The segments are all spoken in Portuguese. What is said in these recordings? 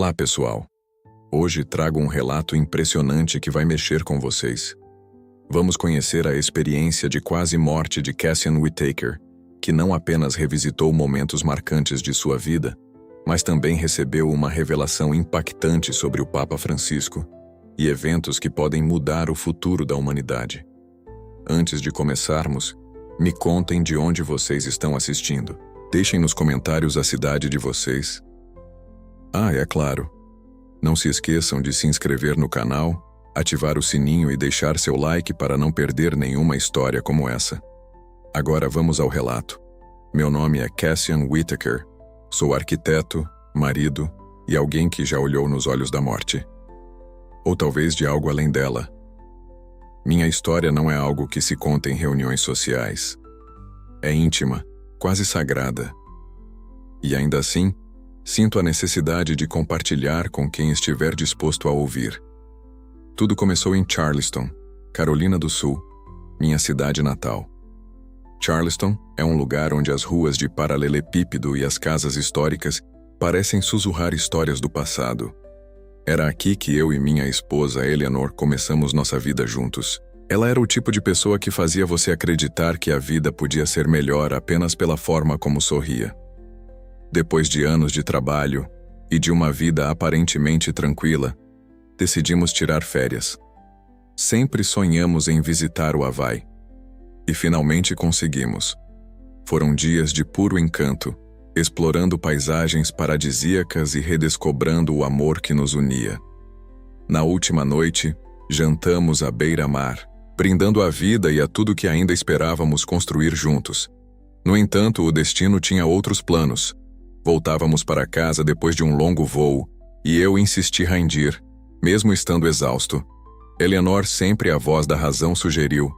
Olá, pessoal! Hoje trago um relato impressionante que vai mexer com vocês. Vamos conhecer a experiência de quase morte de Cassian Whitaker, que não apenas revisitou momentos marcantes de sua vida, mas também recebeu uma revelação impactante sobre o Papa Francisco e eventos que podem mudar o futuro da humanidade. Antes de começarmos, me contem de onde vocês estão assistindo. Deixem nos comentários a cidade de vocês. É claro. Não se esqueçam de se inscrever no canal, ativar o sininho e deixar seu like para não perder nenhuma história como essa. Agora vamos ao relato. Meu nome é Cassian Whitaker. Sou arquiteto, marido e alguém que já olhou nos olhos da morte. Ou talvez de algo além dela. Minha história não é algo que se conta em reuniões sociais. É íntima, quase sagrada. E ainda assim, sinto a necessidade de compartilhar com quem estiver disposto a ouvir. Tudo começou em Charleston, Carolina do Sul, minha cidade natal. Charleston é um lugar onde as ruas de paralelepípedo e as casas históricas parecem sussurrar histórias do passado. Era aqui que eu e minha esposa Eleanor começamos nossa vida juntos. Ela era o tipo de pessoa que fazia você acreditar que a vida podia ser melhor apenas pela forma como sorria. Depois de anos de trabalho e de uma vida aparentemente tranquila, decidimos tirar férias. Sempre sonhamos em visitar o Havaí. E finalmente conseguimos. Foram dias de puro encanto, explorando paisagens paradisíacas e redescobrando o amor que nos unia. Na última noite, jantamos à beira-mar, brindando a vida e a tudo que ainda esperávamos construir juntos. No entanto, o destino tinha outros planos. Voltávamos para casa depois de um longo voo, e eu insisti em ir, mesmo estando exausto. Eleanor, sempre a voz da razão, sugeriu: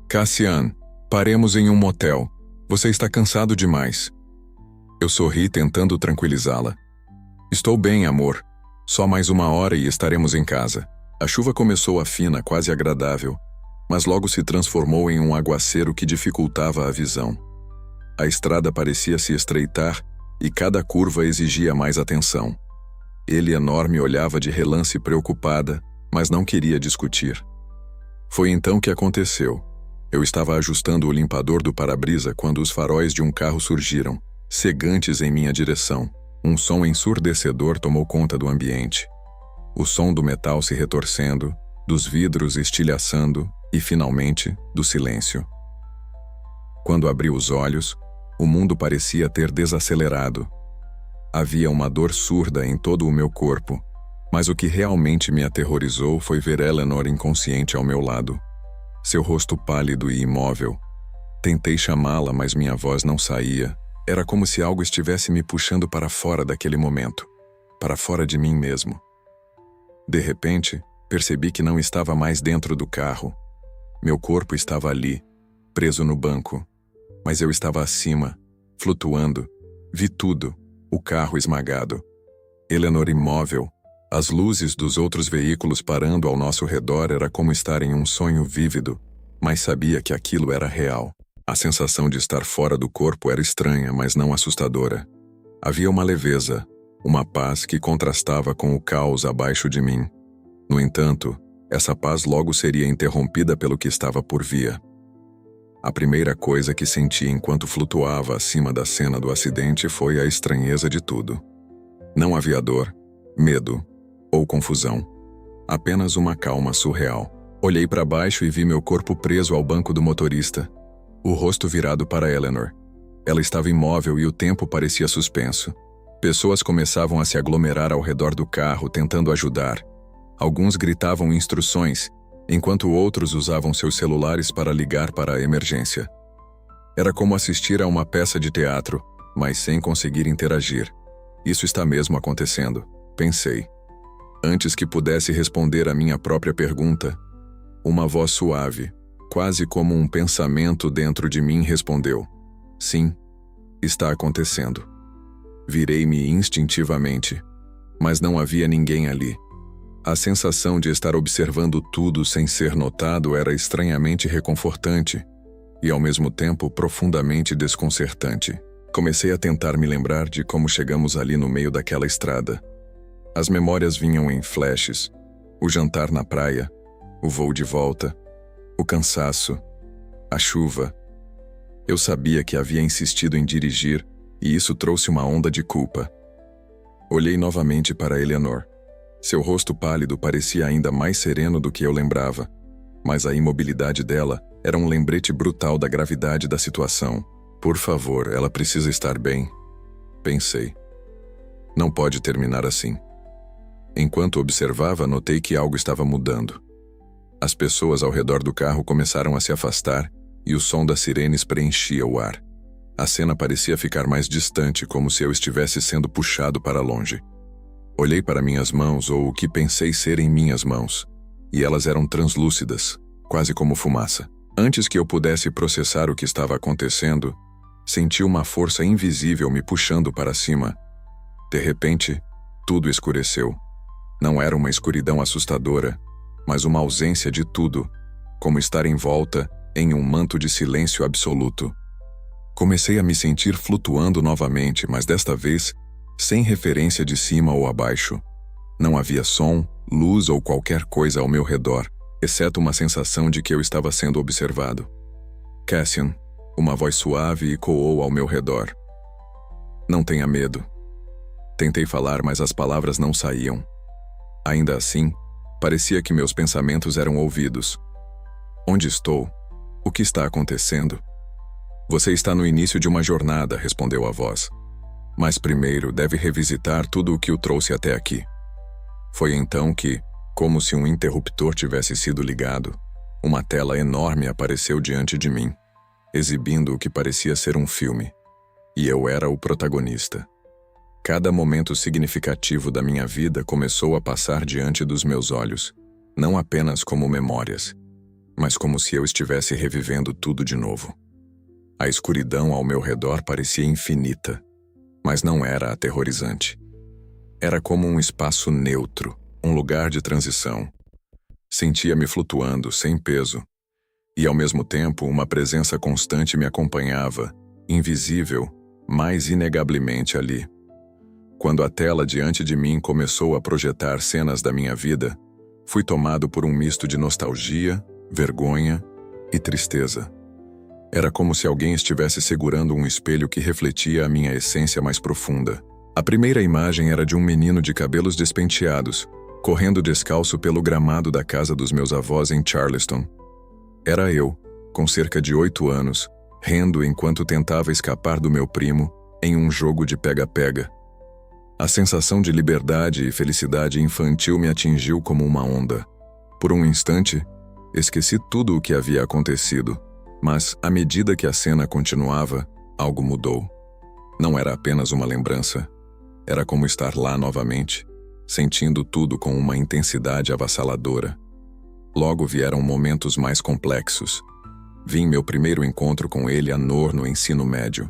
Cassian, paremos em um motel. Você está cansado demais. Eu sorri tentando tranquilizá-la. Estou bem, amor. Só mais 1 hora e estaremos em casa. A chuva começou fina, quase agradável, mas logo se transformou em um aguaceiro que dificultava a visão. A estrada parecia se estreitar e cada curva exigia mais atenção. Eleanor me olhava de relance preocupada, mas não queria discutir. Foi então que aconteceu. Eu estava ajustando o limpador do para-brisa quando os faróis de um carro surgiram, cegantes em minha direção. Um som ensurdecedor tomou conta do ambiente. O som do metal se retorcendo, dos vidros estilhaçando e, finalmente, do silêncio. Quando abri os olhos, o mundo parecia ter desacelerado. Havia uma dor surda em todo o meu corpo, mas o que realmente me aterrorizou foi ver Eleanor inconsciente ao meu lado. Seu rosto pálido e imóvel. Tentei chamá-la, mas minha voz não saía. Era como se algo estivesse me puxando para fora daquele momento, para fora de mim mesmo. De repente, percebi que não estava mais dentro do carro. Meu corpo estava ali, preso no banco. Mas eu estava acima, flutuando. Vi tudo, o carro esmagado. Eleanor imóvel. As luzes dos outros veículos parando ao nosso redor era como estar em um sonho vívido, mas sabia que aquilo era real. A sensação de estar fora do corpo era estranha, mas não assustadora. Havia uma leveza, uma paz que contrastava com o caos abaixo de mim. No entanto, essa paz logo seria interrompida pelo que estava por vir. A primeira coisa que senti enquanto flutuava acima da cena do acidente foi a estranheza de tudo. Não havia dor, medo ou confusão. Apenas uma calma surreal. Olhei para baixo e vi meu corpo preso ao banco do motorista, o rosto virado para Eleanor. Ela estava imóvel e o tempo parecia suspenso. Pessoas começavam a se aglomerar ao redor do carro, tentando ajudar. Alguns gritavam instruções, enquanto outros usavam seus celulares para ligar para a emergência. Era como assistir a uma peça de teatro, mas sem conseguir interagir. Isso está mesmo acontecendo, pensei. Antes que pudesse responder a minha própria pergunta, uma voz suave, quase como um pensamento dentro de mim, respondeu: Sim, está acontecendo. Virei-me instintivamente, mas não havia ninguém ali. A sensação de estar observando tudo sem ser notado era estranhamente reconfortante e, ao mesmo tempo, profundamente desconcertante. Comecei a tentar me lembrar de como chegamos ali no meio daquela estrada. As memórias vinham em flashes. O jantar na praia, o voo de volta, o cansaço, a chuva. Eu sabia que havia insistido em dirigir e isso trouxe uma onda de culpa. Olhei novamente para Eleanor. Seu rosto pálido parecia ainda mais sereno do que eu lembrava, mas a imobilidade dela era um lembrete brutal da gravidade da situação. Por favor, ela precisa estar bem, pensei. Não pode terminar assim. Enquanto observava, notei que algo estava mudando. As pessoas ao redor do carro começaram a se afastar e o som das sirenes preenchia o ar. A cena parecia ficar mais distante, como se eu estivesse sendo puxado para longe. Olhei para minhas mãos, ou o que pensei serem minhas mãos, e elas eram translúcidas, quase como fumaça. Antes que eu pudesse processar o que estava acontecendo, senti uma força invisível me puxando para cima. De repente, tudo escureceu. Não era uma escuridão assustadora, mas uma ausência de tudo, como estar envolta em um manto de silêncio absoluto. Comecei a me sentir flutuando novamente, mas desta vez, sem referência de cima ou abaixo. Não havia som, luz ou qualquer coisa ao meu redor, exceto uma sensação de que eu estava sendo observado. Cassian, uma voz suave ecoou ao meu redor. Não tenha medo. Tentei falar, mas as palavras não saíam. Ainda assim, parecia que meus pensamentos eram ouvidos. Onde estou? O que está acontecendo? Você está no início de uma jornada, respondeu a voz. Mas primeiro deve revisitar tudo o que o trouxe até aqui. Foi então que, como se um interruptor tivesse sido ligado, uma tela enorme apareceu diante de mim, exibindo o que parecia ser um filme. E eu era o protagonista. Cada momento significativo da minha vida começou a passar diante dos meus olhos, não apenas como memórias, mas como se eu estivesse revivendo tudo de novo. A escuridão ao meu redor parecia infinita, mas não era aterrorizante. Era como um espaço neutro, um lugar de transição. Sentia-me flutuando, sem peso, e ao mesmo tempo uma presença constante me acompanhava, invisível, mas inegavelmente ali. Quando a tela diante de mim começou a projetar cenas da minha vida, fui tomado por um misto de nostalgia, vergonha e tristeza. Era como se alguém estivesse segurando um espelho que refletia a minha essência mais profunda. A primeira imagem era de um menino de cabelos despenteados, correndo descalço pelo gramado da casa dos meus avós em Charleston. Era eu, com cerca de 8 anos, rendo enquanto tentava escapar do meu primo em um jogo de pega-pega. A sensação de liberdade e felicidade infantil me atingiu como uma onda. Por um instante, esqueci tudo o que havia acontecido. Mas, à medida que a cena continuava, algo mudou. Não era apenas uma lembrança. Era como estar lá novamente, sentindo tudo com uma intensidade avassaladora. Logo vieram momentos mais complexos. Vi meu primeiro encontro com ele a Nor no ensino médio.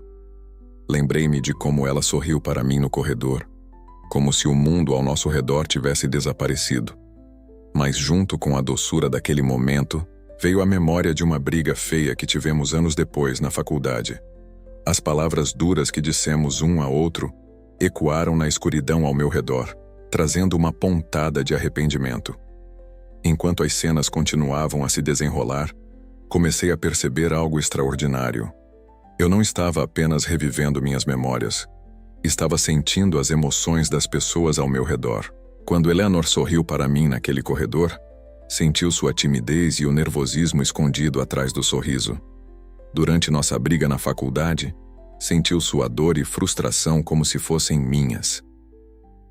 Lembrei-me de como ela sorriu para mim no corredor, como se o mundo ao nosso redor tivesse desaparecido. Mas junto com a doçura daquele momento, veio a memória de uma briga feia que tivemos anos depois na faculdade. As palavras duras que dissemos um a outro ecoaram na escuridão ao meu redor, trazendo uma pontada de arrependimento. Enquanto as cenas continuavam a se desenrolar, comecei a perceber algo extraordinário. Eu não estava apenas revivendo minhas memórias, estava sentindo as emoções das pessoas ao meu redor. Quando Eleanor sorriu para mim naquele corredor, sentiu sua timidez e o nervosismo escondido atrás do sorriso. Durante nossa briga na faculdade, sentiu sua dor e frustração como se fossem minhas.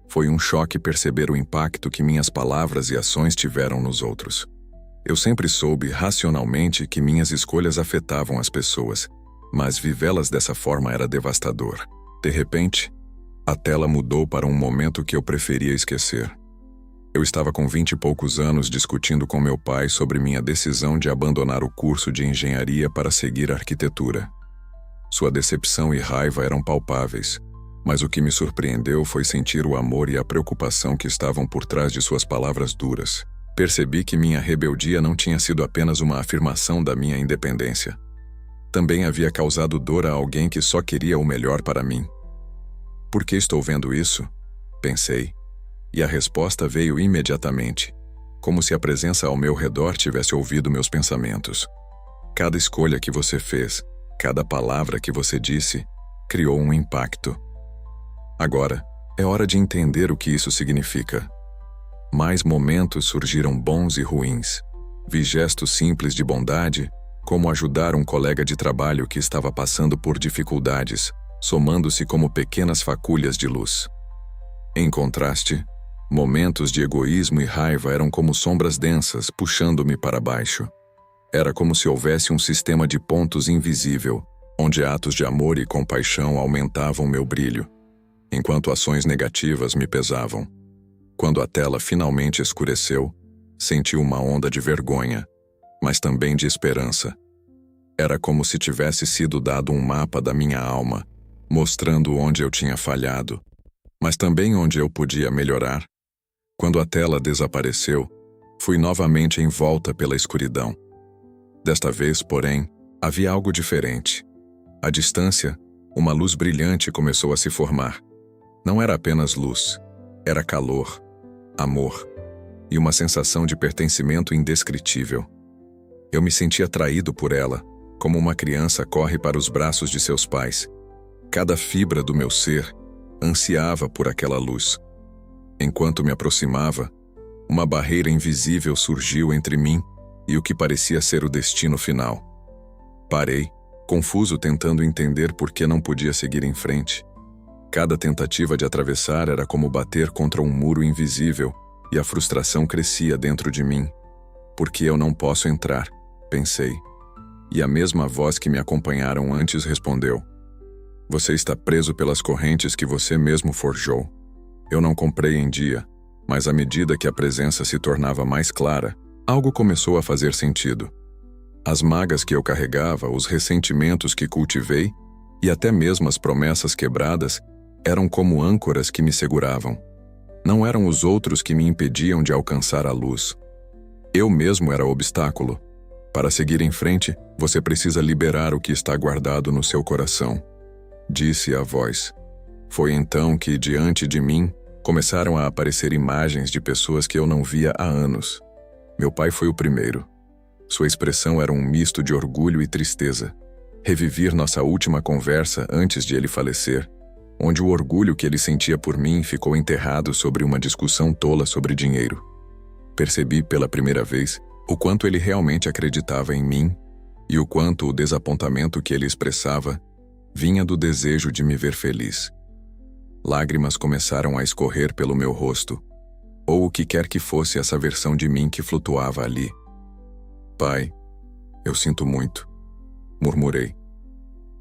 Foi um choque perceber o impacto que minhas palavras e ações tiveram nos outros. Eu sempre soube racionalmente que minhas escolhas afetavam as pessoas, mas vivê-las dessa forma era devastador. De repente, a tela mudou para um momento que eu preferia esquecer. Eu estava com 20 e poucos anos discutindo com meu pai sobre minha decisão de abandonar o curso de engenharia para seguir arquitetura. Sua decepção e raiva eram palpáveis, mas o que me surpreendeu foi sentir o amor e a preocupação que estavam por trás de suas palavras duras. Percebi que minha rebeldia não tinha sido apenas uma afirmação da minha independência. Também havia causado dor a alguém que só queria o melhor para mim. Por que estou vendo isso? Pensei. E a resposta veio imediatamente, como se a presença ao meu redor tivesse ouvido meus pensamentos. Cada escolha que você fez, cada palavra que você disse, criou um impacto. Agora, é hora de entender o que isso significa. Mais momentos surgiram bons e ruins. Vi gestos simples de bondade, como ajudar um colega de trabalho que estava passando por dificuldades, somando-se como pequenas fagulhas de luz. Em contraste, momentos de egoísmo e raiva eram como sombras densas puxando-me para baixo. Era como se houvesse um sistema de pontos invisível, onde atos de amor e compaixão aumentavam meu brilho, enquanto ações negativas me pesavam. Quando a tela finalmente escureceu, senti uma onda de vergonha, mas também de esperança. Era como se tivesse sido dado um mapa da minha alma, mostrando onde eu tinha falhado, mas também onde eu podia melhorar. Quando a tela desapareceu, fui novamente envolta pela escuridão. Desta vez, porém, havia algo diferente. À distância, uma luz brilhante começou a se formar. Não era apenas luz, era calor, amor e uma sensação de pertencimento indescritível. Eu me sentia atraído por ela, como uma criança corre para os braços de seus pais. Cada fibra do meu ser ansiava por aquela luz. Enquanto me aproximava, uma barreira invisível surgiu entre mim e o que parecia ser o destino final. Parei, confuso, tentando entender por que não podia seguir em frente. Cada tentativa de atravessar era como bater contra um muro invisível, e a frustração crescia dentro de mim. Por que eu não posso entrar? Pensei. E a mesma voz que me acompanharam antes respondeu: Você está preso pelas correntes que você mesmo forjou. Eu não comprei em dia, mas à medida que a presença se tornava mais clara, algo começou a fazer sentido. As mágoas que eu carregava, os ressentimentos que cultivei e até mesmo as promessas quebradas eram como âncoras que me seguravam. Não eram os outros que me impediam de alcançar a luz. Eu mesmo era o obstáculo. Para seguir em frente, você precisa liberar o que está guardado no seu coração, disse a voz. Foi então que, diante de mim, começaram a aparecer imagens de pessoas que eu não via há anos. Meu pai foi o primeiro. Sua expressão era um misto de orgulho e tristeza. Revivi nossa última conversa antes de ele falecer, onde o orgulho que ele sentia por mim ficou enterrado sobre uma discussão tola sobre dinheiro. Percebi pela primeira vez o quanto ele realmente acreditava em mim e o quanto o desapontamento que ele expressava vinha do desejo de me ver feliz. Lágrimas começaram a escorrer pelo meu rosto, ou o que quer que fosse essa versão de mim que flutuava ali. Pai, eu sinto muito, murmurei.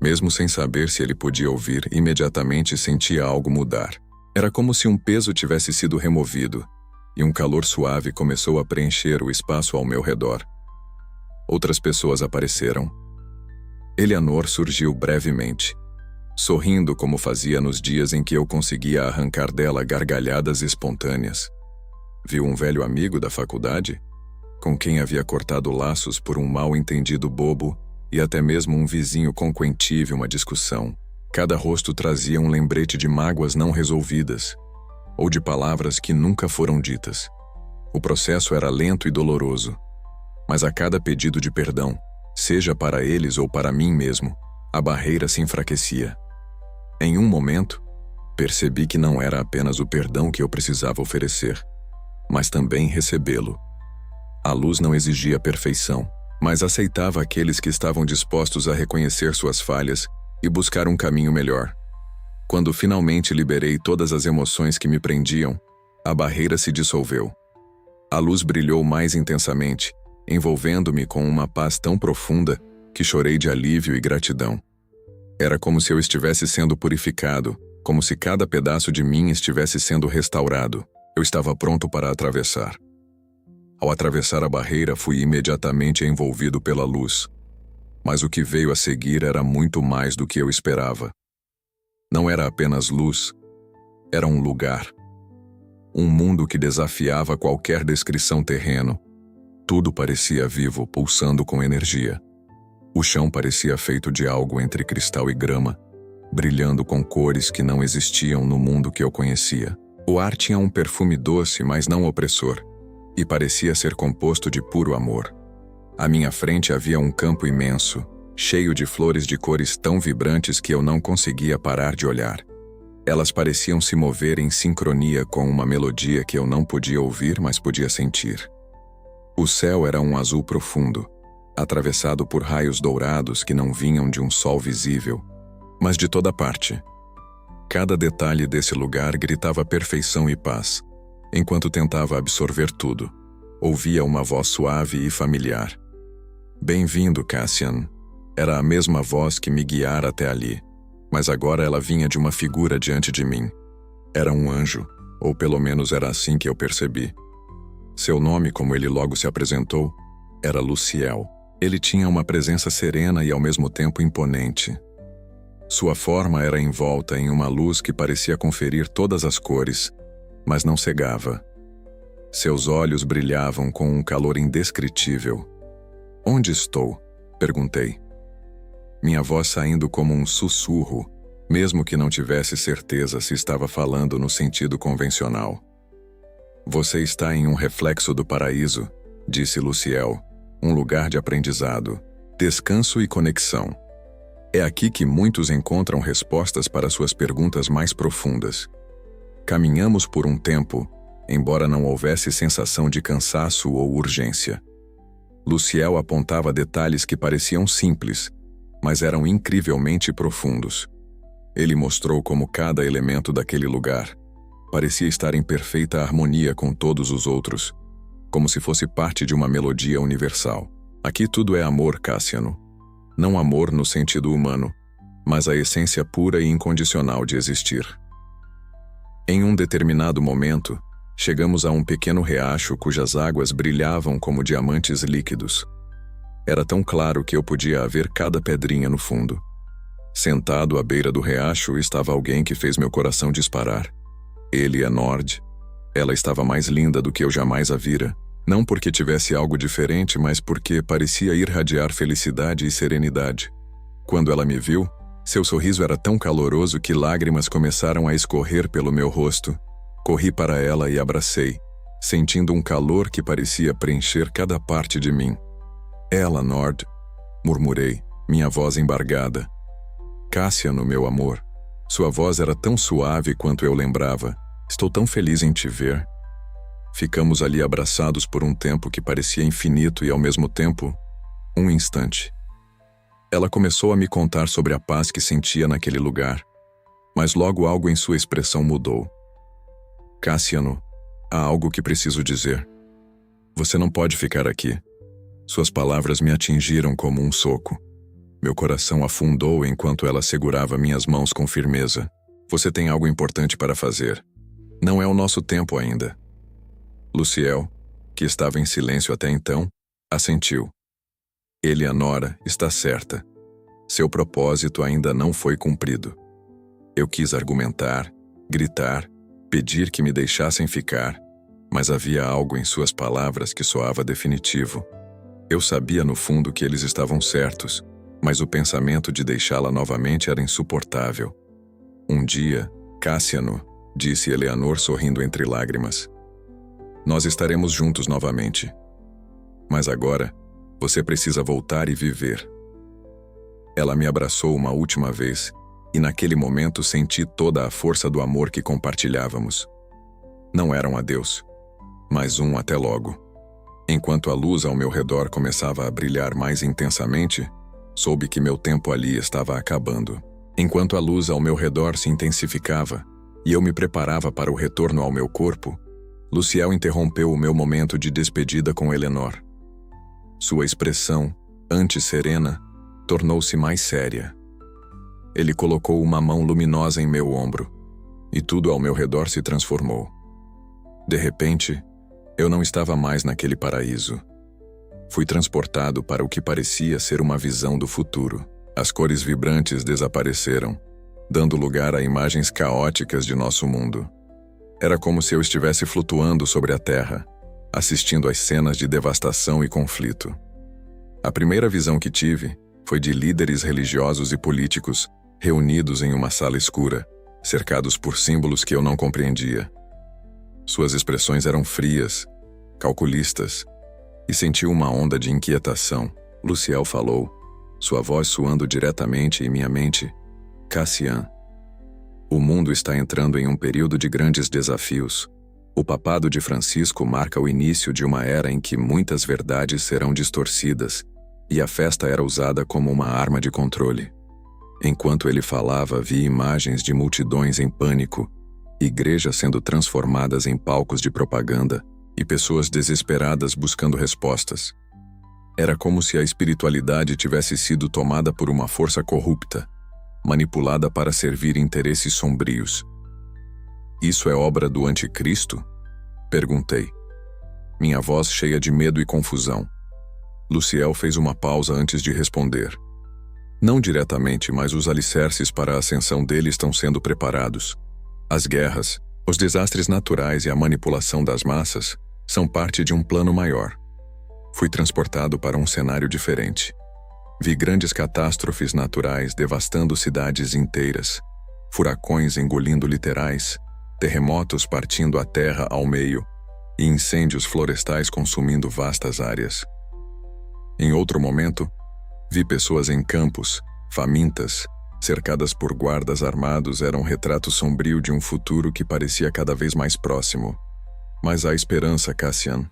Mesmo sem saber se ele podia ouvir, imediatamente sentia algo mudar. Era como se um peso tivesse sido removido, e um calor suave começou a preencher o espaço ao meu redor. Outras pessoas apareceram. Eleanor surgiu brevemente, sorrindo como fazia nos dias em que eu conseguia arrancar dela gargalhadas espontâneas. Viu um velho amigo da faculdade, com quem havia cortado laços por um mal-entendido bobo, e até mesmo um vizinho com quem tive uma discussão. Cada rosto trazia um lembrete de mágoas não resolvidas, ou de palavras que nunca foram ditas. O processo era lento e doloroso, mas a cada pedido de perdão, seja para eles ou para mim mesmo, a barreira se enfraquecia. Em um momento, percebi que não era apenas o perdão que eu precisava oferecer, mas também recebê-lo. A luz não exigia perfeição, mas aceitava aqueles que estavam dispostos a reconhecer suas falhas e buscar um caminho melhor. Quando finalmente liberei todas as emoções que me prendiam, a barreira se dissolveu. A luz brilhou mais intensamente, envolvendo-me com uma paz tão profunda que chorei de alívio e gratidão. Era como se eu estivesse sendo purificado, como se cada pedaço de mim estivesse sendo restaurado. Eu estava pronto para atravessar. Ao atravessar a barreira, fui imediatamente envolvido pela luz. Mas o que veio a seguir era muito mais do que eu esperava. Não era apenas luz, era um lugar. Um mundo que desafiava qualquer descrição terreno. Tudo parecia vivo, pulsando com energia. O chão parecia feito de algo entre cristal e grama, brilhando com cores que não existiam no mundo que eu conhecia. O ar tinha um perfume doce, mas não opressor, e parecia ser composto de puro amor. À minha frente havia um campo imenso, cheio de flores de cores tão vibrantes que eu não conseguia parar de olhar. Elas pareciam se mover em sincronia com uma melodia que eu não podia ouvir, mas podia sentir. O céu era um azul profundo, atravessado por raios dourados que não vinham de um sol visível, mas de toda parte. Cada detalhe desse lugar gritava perfeição e paz. Enquanto tentava absorver tudo, ouvia uma voz suave e familiar. Bem-vindo, Cassian. Era a mesma voz que me guiara até ali, mas agora ela vinha de uma figura diante de mim. Era um anjo, ou pelo menos era assim que eu percebi. Seu nome, como ele logo se apresentou, era Luciel. Ele tinha uma presença serena e ao mesmo tempo imponente. Sua forma era envolta em uma luz que parecia conferir todas as cores, mas não cegava. Seus olhos brilhavam com um calor indescritível. "Onde estou?" perguntei. Minha voz saindo como um sussurro, mesmo que não tivesse certeza se estava falando no sentido convencional. "Você está em um reflexo do paraíso", disse Luciel, "um lugar de aprendizado, descanso e conexão. É aqui que muitos encontram respostas para suas perguntas mais profundas. Caminhamos por um tempo, embora não houvesse sensação de cansaço ou urgência." Luciel apontava detalhes que pareciam simples, mas eram incrivelmente profundos. Ele mostrou como cada elemento daquele lugar parecia estar em perfeita harmonia com todos os outros, como se fosse parte de uma melodia universal. "Aqui tudo é amor, Cassiano. Não amor no sentido humano, mas a essência pura e incondicional de existir." Em um determinado momento, chegamos a um pequeno riacho cujas águas brilhavam como diamantes líquidos. Era tão claro que eu podia ver cada pedrinha no fundo. Sentado à beira do riacho estava alguém que fez meu coração disparar. Ele é Nord. Ela estava mais linda do que eu jamais a vira. Não porque tivesse algo diferente, mas porque parecia irradiar felicidade e serenidade. Quando ela me viu, seu sorriso era tão caloroso que lágrimas começaram a escorrer pelo meu rosto. Corri para ela e abracei, sentindo um calor que parecia preencher cada parte de mim. "Ela, Nord", murmurei, minha voz embargada. "Cassiano, meu amor." Sua voz era tão suave quanto eu lembrava. "Estou tão feliz em te ver." Ficamos ali abraçados por um tempo que parecia infinito e, ao mesmo tempo, um instante. Ela começou a me contar sobre a paz que sentia naquele lugar, mas logo algo em sua expressão mudou. "Cassiano, há algo que preciso dizer. Você não pode ficar aqui." Suas palavras me atingiram como um soco. Meu coração afundou enquanto ela segurava minhas mãos com firmeza. "Você tem algo importante para fazer. Não é o nosso tempo ainda." Luciel, que estava em silêncio até então, assentiu. "Eleanora está certa. Seu propósito ainda não foi cumprido." Eu quis argumentar, gritar, pedir que me deixassem ficar, mas havia algo em suas palavras que soava definitivo. Eu sabia no fundo que eles estavam certos, mas o pensamento de deixá-la novamente era insuportável. "Um dia, Cassiano", disse Eleanor sorrindo entre lágrimas, "nós estaremos juntos novamente. Mas agora, você precisa voltar e viver." Ela me abraçou uma última vez, e naquele momento senti toda a força do amor que compartilhávamos. Não era um adeus, mas um até logo. Enquanto a luz ao meu redor começava a brilhar mais intensamente, soube que meu tempo ali estava acabando. Enquanto a luz ao meu redor se intensificava, e eu me preparava para o retorno ao meu corpo, Luciel interrompeu o meu momento de despedida com Eleanor. Sua expressão, antes serena, tornou-se mais séria. Ele colocou uma mão luminosa em meu ombro, e tudo ao meu redor se transformou. De repente, eu não estava mais naquele paraíso. Fui transportado para o que parecia ser uma visão do futuro. As cores vibrantes desapareceram, dando lugar a imagens caóticas de nosso mundo. Era como se eu estivesse flutuando sobre a terra, assistindo às cenas de devastação e conflito. A primeira visão que tive foi de líderes religiosos e políticos reunidos em uma sala escura, cercados por símbolos que eu não compreendia. Suas expressões eram frias, calculistas, e senti uma onda de inquietação. Luciel falou, sua voz soando diretamente em minha mente. Cassian, o mundo está entrando em um período de grandes desafios. O papado de Francisco marca o início de uma era em que muitas verdades serão distorcidas, e a festa era usada como uma arma de controle. Enquanto ele falava, vi imagens de multidões em pânico, igrejas sendo transformadas em palcos de propaganda e pessoas desesperadas buscando respostas. Era como se a espiritualidade tivesse sido tomada por uma força corrupta, manipulada para servir interesses sombrios. Isso é obra do anticristo? Perguntei. Minha voz cheia de medo e confusão. Luciel fez uma pausa antes de responder. Não diretamente, mas os alicerces para a ascensão dele estão sendo preparados. As guerras, os desastres naturais e a manipulação das massas são parte de um plano maior. Fui transportado para um cenário diferente. Vi grandes catástrofes naturais devastando cidades inteiras, furacões engolindo literais, terremotos partindo a terra ao meio e incêndios florestais consumindo vastas áreas. Em outro momento, vi pessoas em campos, famintas, cercadas por guardas armados. Era um retrato sombrio de um futuro que parecia cada vez mais próximo. Mas há esperança, Cassian.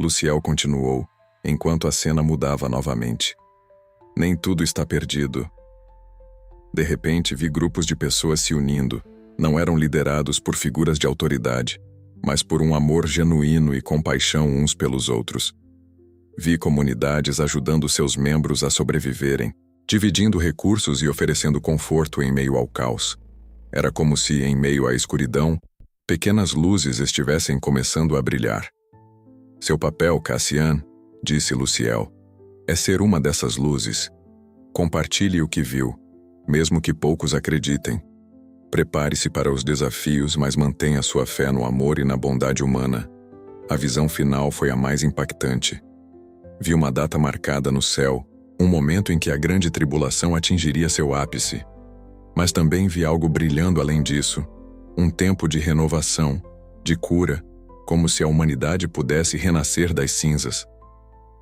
Luciel continuou, enquanto a cena mudava novamente. Nem tudo está perdido. De repente, vi grupos de pessoas se unindo. Não eram liderados por figuras de autoridade, mas por um amor genuíno e compaixão uns pelos outros. Vi comunidades ajudando seus membros a sobreviverem, dividindo recursos e oferecendo conforto em meio ao caos. Era como se, em meio à escuridão, pequenas luzes estivessem começando a brilhar. Seu papel, Cassian, disse Luciel, é ser uma dessas luzes. Compartilhe o que viu, mesmo que poucos acreditem. Prepare-se para os desafios, mas mantenha sua fé no amor e na bondade humana. A visão final foi a mais impactante. Vi uma data marcada no céu, um momento em que a grande tribulação atingiria seu ápice. Mas também vi algo brilhando além disso, um tempo de renovação, de cura, como se a humanidade pudesse renascer das cinzas.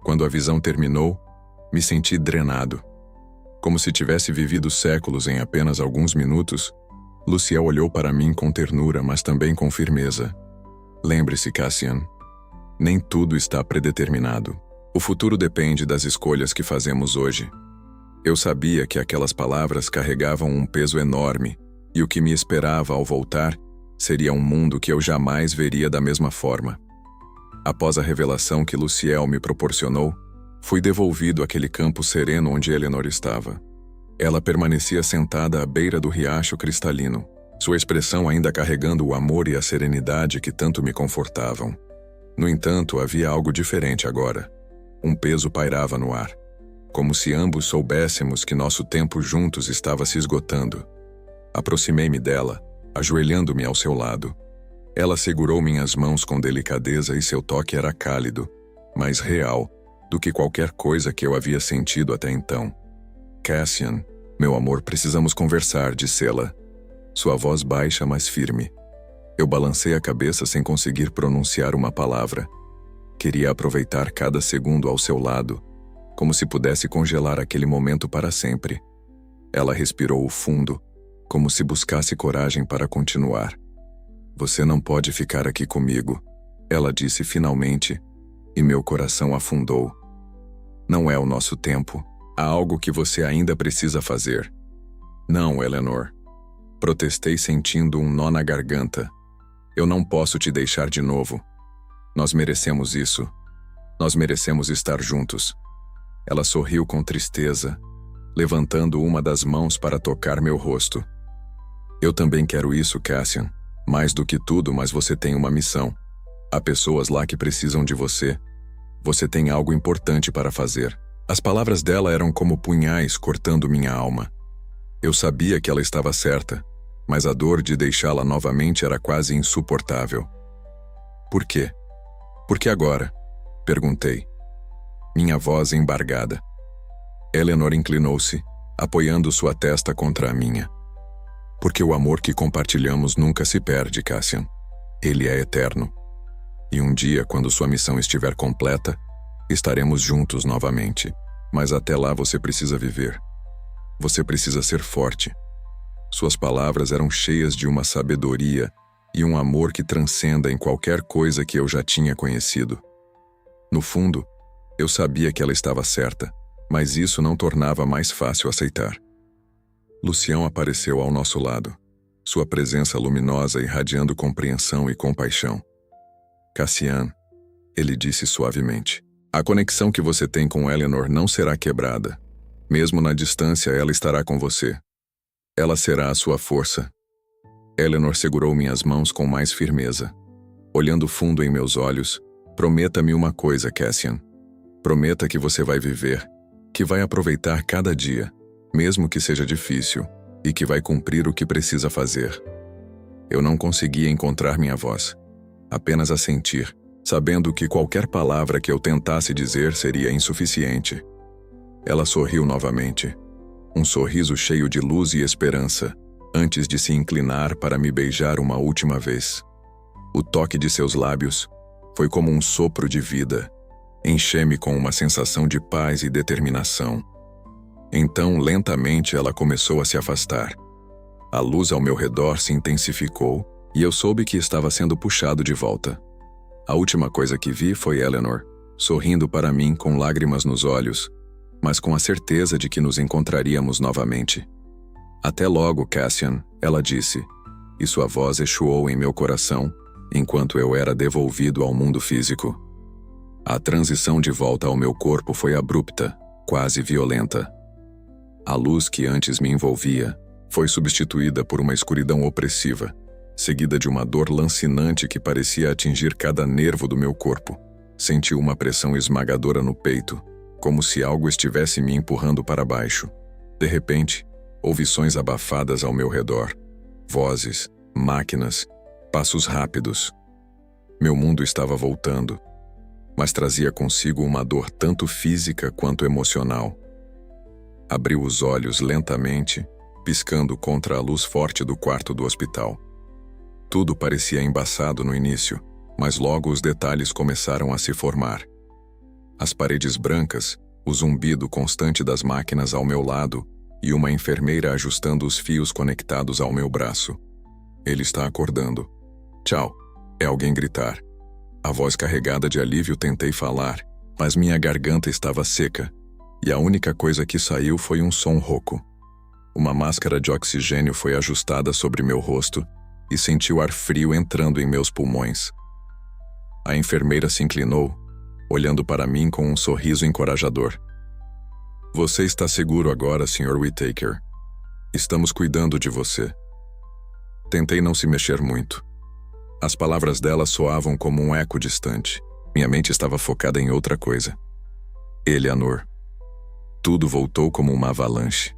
Quando a visão terminou, me senti drenado. Como se tivesse vivido séculos em apenas alguns minutos, Luciel olhou para mim com ternura, mas também com firmeza. Lembre-se, Cassian, nem tudo está predeterminado. O futuro depende das escolhas que fazemos hoje. Eu sabia que aquelas palavras carregavam um peso enorme, e o que me esperava ao voltar seria um mundo que eu jamais veria da mesma forma. Após a revelação que Luciel me proporcionou, fui devolvido àquele campo sereno onde Eleanor estava. Ela permanecia sentada à beira do riacho cristalino, sua expressão ainda carregando o amor e a serenidade que tanto me confortavam. No entanto, havia algo diferente agora. Um peso pairava no ar, como se ambos soubéssemos que nosso tempo juntos estava se esgotando. Aproximei-me dela, ajoelhando-me ao seu lado. Ela segurou minhas mãos com delicadeza e seu toque era cálido, mais real do que qualquer coisa que eu havia sentido até então. Cassian, meu amor, precisamos conversar, disse ela. Sua voz baixa, mas firme. Eu balancei a cabeça sem conseguir pronunciar uma palavra. Queria aproveitar cada segundo ao seu lado, como se pudesse congelar aquele momento para sempre. Ela respirou fundo, como se buscasse coragem para continuar. Você não pode ficar aqui comigo, ela disse finalmente, e meu coração afundou. Não é o nosso tempo. Há algo que você ainda precisa fazer. Não, Eleanor. Protestei sentindo um nó na garganta. Eu não posso te deixar de novo. Nós merecemos isso. Nós merecemos estar juntos. Ela sorriu com tristeza, levantando uma das mãos para tocar meu rosto. Eu também quero isso, Cassian. Mais do que tudo, mas você tem uma missão. Há pessoas lá que precisam de você. Você tem algo importante para fazer. As palavras dela eram como punhais cortando minha alma. Eu sabia que ela estava certa, mas a dor de deixá-la novamente era quase insuportável. Por quê? Por que agora? Perguntei. Minha voz embargada. Eleanor inclinou-se, apoiando sua testa contra a minha. Porque o amor que compartilhamos nunca se perde, Cassian. Ele é eterno. E um dia, quando sua missão estiver completa, estaremos juntos novamente. Mas até lá você precisa viver. Você precisa ser forte. Suas palavras eram cheias de uma sabedoria e um amor que transcenda em qualquer coisa que eu já tinha conhecido. No fundo, eu sabia que ela estava certa, mas isso não tornava mais fácil aceitar. Lucião apareceu ao nosso lado, sua presença luminosa irradiando compreensão e compaixão. Cassian, ele disse suavemente, a conexão que você tem com Eleanor não será quebrada. Mesmo na distância, ela estará com você. Ela será a sua força. Eleanor segurou minhas mãos com mais firmeza. Olhando fundo em meus olhos, prometa-me uma coisa, Cassian. Prometa que você vai viver, que vai aproveitar cada dia, mesmo que seja difícil, e que vai cumprir o que precisa fazer. Eu não conseguia encontrar minha voz, apenas a sentir, sabendo que qualquer palavra que eu tentasse dizer seria insuficiente. Ela sorriu novamente, um sorriso cheio de luz e esperança, antes de se inclinar para me beijar uma última vez. O toque de seus lábios foi como um sopro de vida, encheu-me com uma sensação de paz e determinação. Então, lentamente, ela começou a se afastar. A luz ao meu redor se intensificou e eu soube que estava sendo puxado de volta. A última coisa que vi foi Eleanor, sorrindo para mim com lágrimas nos olhos, mas com a certeza de que nos encontraríamos novamente. Até logo, Cassian, ela disse, e sua voz ecoou em meu coração, enquanto eu era devolvido ao mundo físico. A transição de volta ao meu corpo foi abrupta, quase violenta. A luz que antes me envolvia foi substituída por uma escuridão opressiva, seguida de uma dor lancinante que parecia atingir cada nervo do meu corpo. Senti uma pressão esmagadora no peito, como se algo estivesse me empurrando para baixo. De repente, ouvi sons abafadas ao meu redor. Vozes, máquinas, passos rápidos. Meu mundo estava voltando, mas trazia consigo uma dor tanto física quanto emocional. Abri os olhos lentamente, piscando contra a luz forte do quarto do hospital. Tudo parecia embaçado no início, mas logo os detalhes começaram a se formar. As paredes brancas, o zumbido constante das máquinas ao meu lado e uma enfermeira ajustando os fios conectados ao meu braço. Ele está acordando. Tchau, é alguém gritar. A voz carregada de alívio tentei falar, mas minha garganta estava seca, e a única coisa que saiu foi um som rouco. Uma máscara de oxigênio foi ajustada sobre meu rosto e senti o ar frio entrando em meus pulmões. A enfermeira se inclinou, olhando para mim com um sorriso encorajador. Você está seguro agora, Sr. Whittaker. Estamos cuidando de você. Tentei não se mexer muito. As palavras dela soavam como um eco distante. Minha mente estava focada em outra coisa. Eleanor. Tudo voltou como uma avalanche.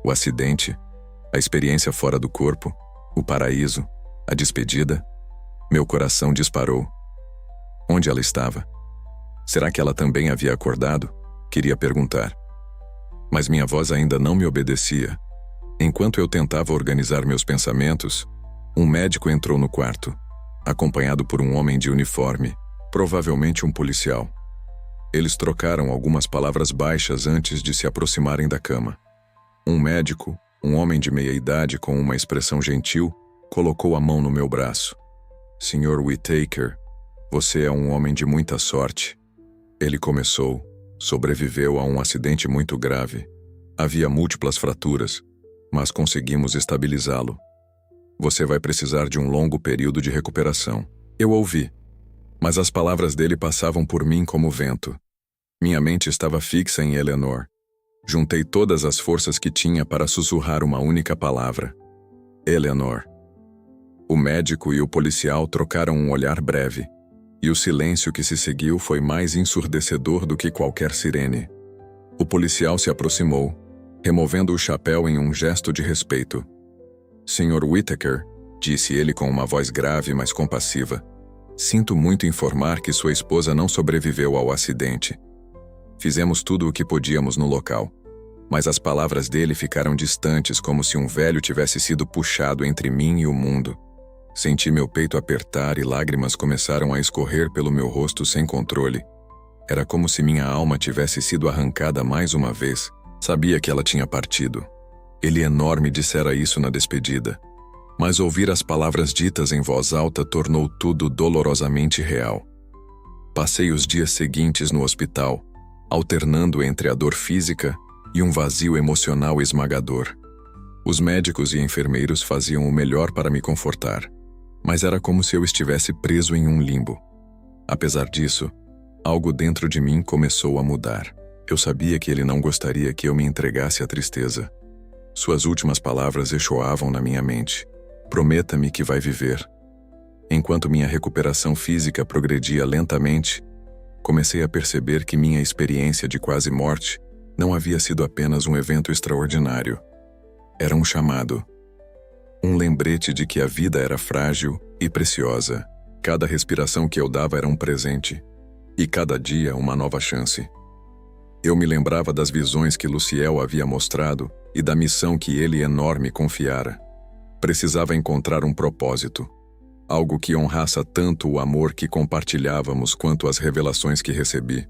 O acidente, a experiência fora do corpo, o paraíso, a despedida. Meu coração disparou. Onde ela estava? Será que ela também havia acordado? Queria perguntar. Mas minha voz ainda não me obedecia. Enquanto eu tentava organizar meus pensamentos, um médico entrou no quarto, acompanhado por um homem de uniforme, provavelmente um policial. Eles trocaram algumas palavras baixas antes de se aproximarem da cama. Um médico, um homem de meia idade com uma expressão gentil, colocou a mão no meu braço. Sr. Whittaker, você é um homem de muita sorte. Ele começou, sobreviveu a um acidente muito grave. Havia múltiplas fraturas, mas conseguimos estabilizá-lo. Você vai precisar de um longo período de recuperação. Eu ouvi, mas as palavras dele passavam por mim como vento. Minha mente estava fixa em Eleanor. Juntei todas as forças que tinha para sussurrar uma única palavra. Eleanor. O médico e o policial trocaram um olhar breve, e o silêncio que se seguiu foi mais ensurdecedor do que qualquer sirene. O policial se aproximou, removendo o chapéu em um gesto de respeito. Sr. Whittaker, disse ele com uma voz grave mas compassiva, sinto muito informar que sua esposa não sobreviveu ao acidente. Fizemos tudo o que podíamos no local, mas as palavras dele ficaram distantes como se um velho tivesse sido puxado entre mim e o mundo. Senti meu peito apertar e lágrimas começaram a escorrer pelo meu rosto sem controle. Era como se minha alma tivesse sido arrancada mais uma vez. Sabia que ela tinha partido. Ele enorme dissera isso na despedida. Mas ouvir as palavras ditas em voz alta tornou tudo dolorosamente real. Passei os dias seguintes no hospital, alternando entre a dor física e um vazio emocional esmagador. Os médicos e enfermeiros faziam o melhor para me confortar, mas era como se eu estivesse preso em um limbo. Apesar disso, algo dentro de mim começou a mudar. Eu sabia que ele não gostaria que eu me entregasse à tristeza. Suas últimas palavras ecoavam na minha mente. Prometa-me que vai viver. Enquanto minha recuperação física progredia lentamente, comecei a perceber que minha experiência de quase morte não havia sido apenas um evento extraordinário. Era um chamado. Um lembrete de que a vida era frágil e preciosa. Cada respiração que eu dava era um presente, e cada dia uma nova chance. Eu me lembrava das visões que Luciel havia mostrado e da missão que ele enorme confiara. Precisava encontrar um propósito, algo que honrasse tanto o amor que compartilhávamos quanto as revelações que recebi.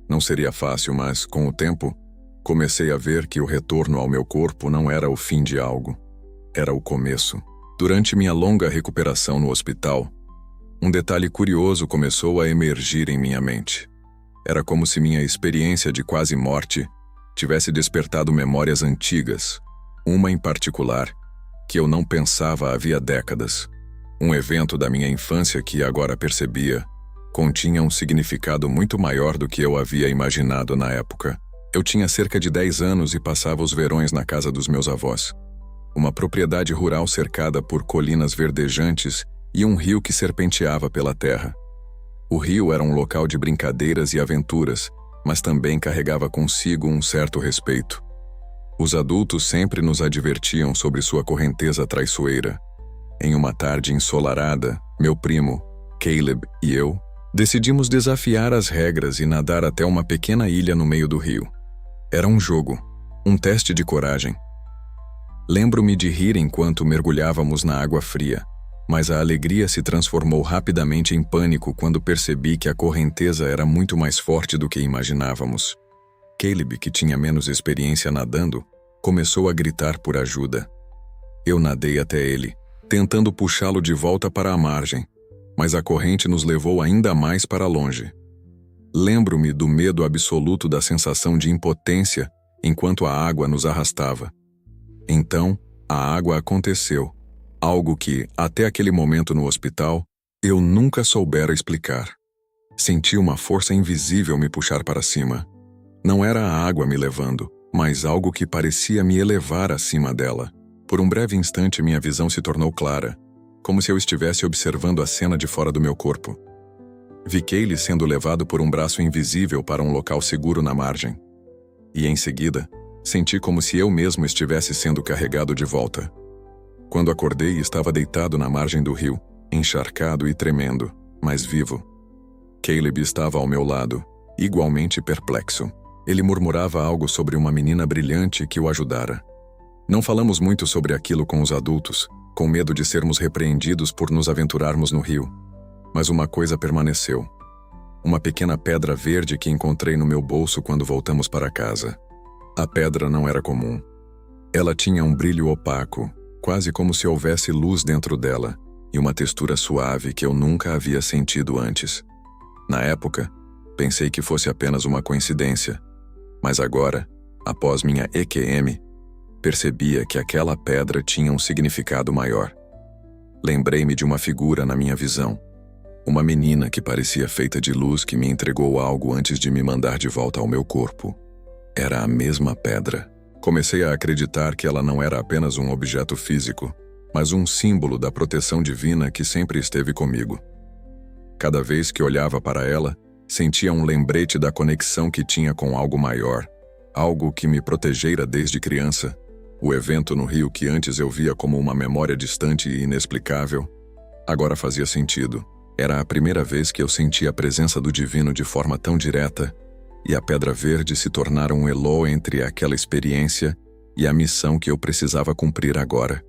Não seria fácil, mas, com o tempo, comecei a ver que o retorno ao meu corpo não era o fim de algo. Era o começo. Durante minha longa recuperação no hospital, um detalhe curioso começou a emergir em minha mente. Era como se minha experiência de quase morte tivesse despertado memórias antigas, uma em particular, que eu não pensava havia décadas. Um evento da minha infância que agora percebia continha um significado muito maior do que eu havia imaginado na época. Eu tinha cerca de 10 anos e passava os verões na casa dos meus avós. Uma propriedade rural cercada por colinas verdejantes e um rio que serpenteava pela terra. O rio era um local de brincadeiras e aventuras, mas também carregava consigo um certo respeito. Os adultos sempre nos advertiam sobre sua correnteza traiçoeira. Em uma tarde ensolarada, meu primo, Caleb e eu, decidimos desafiar as regras e nadar até uma pequena ilha no meio do rio. Era um jogo, um teste de coragem. Lembro-me de rir enquanto mergulhávamos na água fria, mas a alegria se transformou rapidamente em pânico quando percebi que a correnteza era muito mais forte do que imaginávamos. Caleb, que tinha menos experiência nadando, começou a gritar por ajuda. Eu nadei até ele, tentando puxá-lo de volta para a margem, mas a corrente nos levou ainda mais para longe. Lembro-me do medo absoluto da sensação de impotência enquanto a água nos arrastava. Então, a água aconteceu, algo que, até aquele momento no hospital, eu nunca soubera explicar. Senti uma força invisível me puxar para cima. Não era a água me levando, mas algo que parecia me elevar acima dela. Por um breve instante minha visão se tornou clara, como se eu estivesse observando a cena de fora do meu corpo. Vi Caleb sendo levado por um braço invisível para um local seguro na margem. E em seguida, senti como se eu mesmo estivesse sendo carregado de volta. Quando acordei, estava deitado na margem do rio, encharcado e tremendo, mas vivo. Caleb estava ao meu lado, igualmente perplexo. Ele murmurava algo sobre uma menina brilhante que o ajudara. Não falamos muito sobre aquilo com os adultos, com medo de sermos repreendidos por nos aventurarmos no rio. Mas uma coisa permaneceu. Uma pequena pedra verde que encontrei no meu bolso quando voltamos para casa. A pedra não era comum. Ela tinha um brilho opaco, quase como se houvesse luz dentro dela, e uma textura suave que eu nunca havia sentido antes. Na época, pensei que fosse apenas uma coincidência, mas agora, após minha EQM, percebia que aquela pedra tinha um significado maior. Lembrei-me de uma figura na minha visão. Uma menina que parecia feita de luz que me entregou algo antes de me mandar de volta ao meu corpo. Era a mesma pedra. Comecei a acreditar que ela não era apenas um objeto físico, mas um símbolo da proteção divina que sempre esteve comigo. Cada vez que olhava para ela, sentia um lembrete da conexão que tinha com algo maior, algo que me protegera desde criança. O evento no rio que antes eu via como uma memória distante e inexplicável, agora fazia sentido. Era a primeira vez que eu sentia a presença do divino de forma tão direta, e a pedra verde se tornara um elo entre aquela experiência e a missão que eu precisava cumprir agora.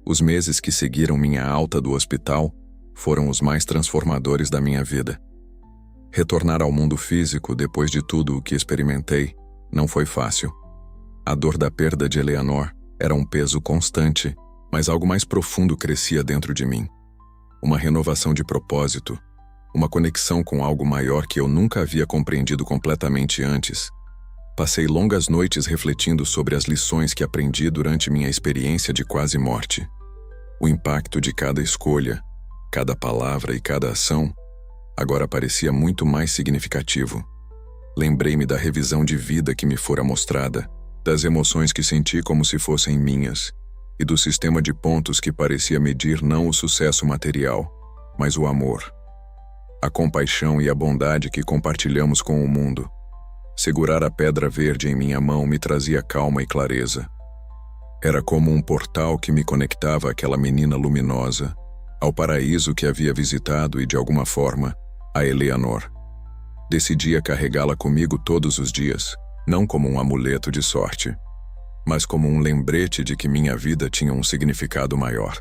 Os meses que seguiram minha alta do hospital foram os mais transformadores da minha vida. Retornar ao mundo físico depois de tudo o que experimentei não foi fácil. A dor da perda de Eleanor era um peso constante, mas algo mais profundo crescia dentro de mim. Uma renovação de propósito, uma conexão com algo maior que eu nunca havia compreendido completamente antes. Passei longas noites refletindo sobre as lições que aprendi durante minha experiência de quase morte. O impacto de cada escolha, cada palavra e cada ação agora parecia muito mais significativo. Lembrei-me da revisão de vida que me fora mostrada, das emoções que senti como se fossem minhas, e do sistema de pontos que parecia medir não o sucesso material, mas o amor, a compaixão e a bondade que compartilhamos com o mundo. Segurar a pedra verde em minha mão me trazia calma e clareza. Era como um portal que me conectava àquela menina luminosa, ao paraíso que havia visitado e, de alguma forma, a Eleanor. Decidia carregá-la comigo todos os dias, não como um amuleto de sorte, mas como um lembrete de que minha vida tinha um significado maior.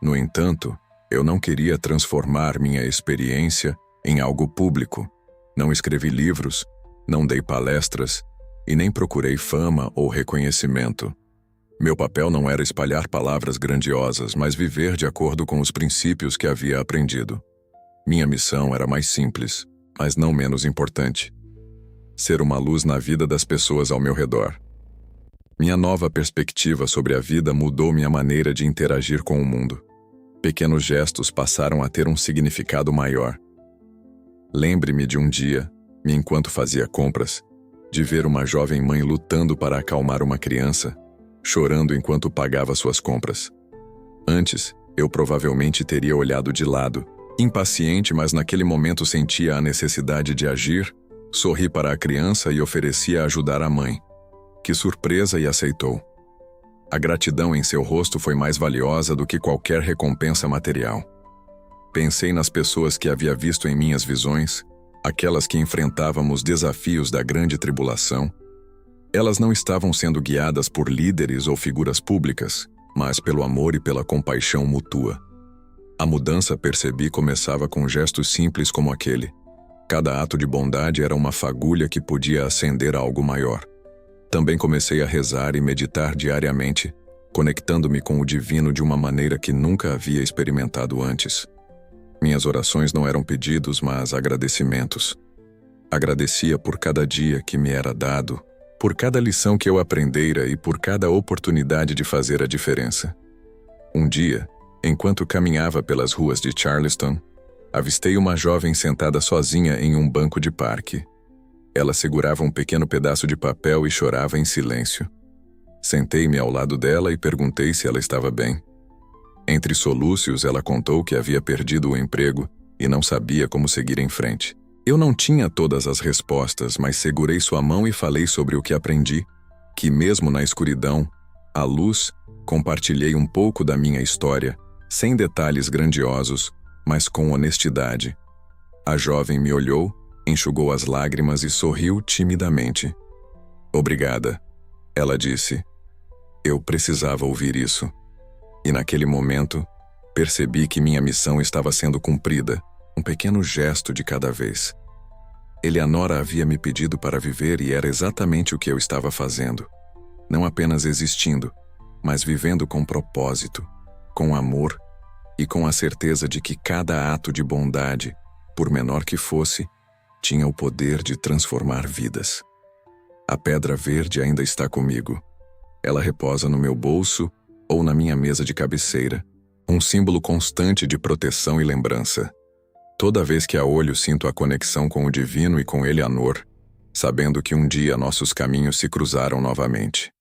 No entanto, eu não queria transformar minha experiência em algo público. Não escrevi livros, não dei palestras e nem procurei fama ou reconhecimento. Meu papel não era espalhar palavras grandiosas, mas viver de acordo com os princípios que havia aprendido. Minha missão era mais simples, mas não menos importante: ser uma luz na vida das pessoas ao meu redor. Minha nova perspectiva sobre a vida mudou minha maneira de interagir com o mundo. Pequenos gestos passaram a ter um significado maior. Lembre-me de um dia, enquanto fazia compras, de ver uma jovem mãe lutando para acalmar uma criança, chorando enquanto pagava suas compras. Antes, eu provavelmente teria olhado de lado, impaciente, mas naquele momento sentia a necessidade de agir, sorri para a criança e ofereci a ajudar a mãe, que surpresa e aceitou. A gratidão em seu rosto foi mais valiosa do que qualquer recompensa material. Pensei nas pessoas que havia visto em minhas visões, aquelas que enfrentavam os desafios da grande tribulação. Elas não estavam sendo guiadas por líderes ou figuras públicas, mas pelo amor e pela compaixão mútua. A mudança, percebi, começava com gestos simples como aquele. Cada ato de bondade era uma fagulha que podia acender a algo maior. Também comecei a rezar e meditar diariamente, conectando-me com o divino de uma maneira que nunca havia experimentado antes. Minhas orações não eram pedidos, mas agradecimentos. Agradecia por cada dia que me era dado, por cada lição que eu aprendera e por cada oportunidade de fazer a diferença. Um dia, enquanto caminhava pelas ruas de Charleston, avistei uma jovem sentada sozinha em um banco de parque. Ela segurava um pequeno pedaço de papel e chorava em silêncio. Sentei-me ao lado dela e perguntei se ela estava bem. Entre soluços, ela contou que havia perdido o emprego e não sabia como seguir em frente. Eu não tinha todas as respostas, mas segurei sua mão e falei sobre o que aprendi, que mesmo na escuridão, à luz, compartilhei um pouco da minha história, sem detalhes grandiosos, mas com honestidade. A jovem me olhou, enxugou as lágrimas e sorriu timidamente. "Obrigada", ela disse. Eu precisava ouvir isso. E naquele momento, percebi que minha missão estava sendo cumprida, um pequeno gesto de cada vez. Eleanora havia me pedido para viver e era exatamente o que eu estava fazendo. Não apenas existindo, mas vivendo com propósito, com amor e com a certeza de que cada ato de bondade, por menor que fosse, tinha o poder de transformar vidas. A pedra verde ainda está comigo. Ela reposa no meu bolso ou na minha mesa de cabeceira, um símbolo constante de proteção e lembrança. Toda vez que a olho, sinto a conexão com o divino e com Eleanor, sabendo que um dia nossos caminhos se cruzaram novamente.